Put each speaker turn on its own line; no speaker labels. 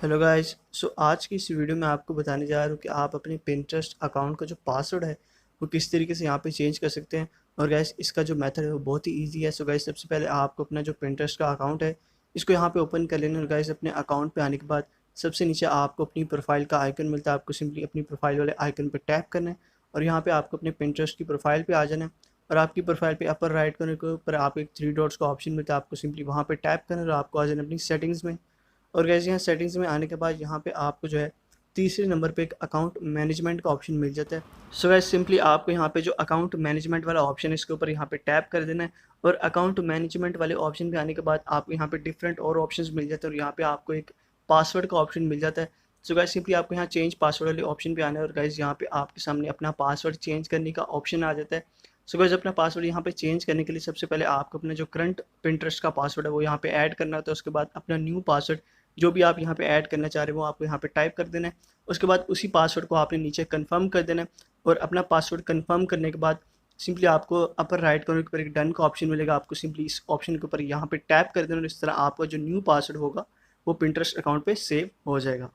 Hello guys. आज की इस वीडियो में आपको बताने जा रहा हूँ कि आप अपने पिंटरेस्ट अकाउंट का जो पासवर्ड है वो किस तरीके से यहाँ पे चेंज कर सकते हैं। और गाइस इसका जो मेथड है वो बहुत ही इजी है। गाइस सबसे पहले आपको अपना जो पिंटरेस्ट का अकाउंट है इसको यहाँ पे ओपन कर लेना। और गाइस अपने अकाउंट पे आने के बाद सबसे नीचे आपको अपनी प्रोफाइल का आइकन मिलता है। आपको सिंपली अपनी प्रोफाइल वाले आइकन पर टैप करना है और यहाँ पे आपको अपने पिंटरेस्ट की प्रोफाइल पे आ जाना है। और आपकी प्रोफाइल पे अपर राइट करने के ऊपर आपको एक 3 डॉट्स का ऑप्शन मिलता है। आपको सिंपली वहाँ पे टैप करना है और आपको आ जाना अपनी सेटिंग्स में। और गैस यहाँ सेटिंग्स में आने के बाद यहाँ पे आपको जो है तीसरे नंबर पे एक अकाउंट मैनेजमेंट का ऑप्शन मिल जाता है। गैस सिंपली आपको यहाँ पे जो अकाउंट मैनेजमेंट वाला ऑप्शन है इसके ऊपर यहाँ पे टैप कर देना है। और अकाउंट मैनेजमेंट वाले ऑप्शन पे आने के बाद आपको यहाँ पे डिफरेंट और ऑप्शंस मिल जाते हैं और यहाँ पे आपको एक पासवर्ड का ऑप्शन मिल जाता है। गैस सिंपली आपको यहाँ चेंज पासवर्ड वाले ऑप्शन पे आना है और गैस यहाँ पे आपके सामने अपना पासवर्ड चेंज करने का ऑप्शन आ जाता है। गैस अपना पासवर्ड यहाँ पे चेंज करने के लिए सबसे पहले आपको अपना जो करंट पिंटरेस्ट का पासवर्ड है वो यहाँ पे ऐड करना होता है। उसके बाद अपना न्यू पासवर्ड जो भी आप यहाँ पे ऐड करना चाह रहे हो वो आपको यहाँ पे टाइप कर देना है। उसके बाद उसी पासवर्ड को आपने नीचे कंफर्म कर देना है। और अपना पासवर्ड कंफर्म करने के बाद सिंपली आपको अपर राइट कॉर्नर के ऊपर एक डन का ऑप्शन मिलेगा। आपको सिंपली इस ऑप्शन के ऊपर यहाँ पे टैप कर देना और इस तरह आपका जो न्यू पासवर्ड होगा वो पिंटरेस्ट अकाउंट पे सेव हो जाएगा।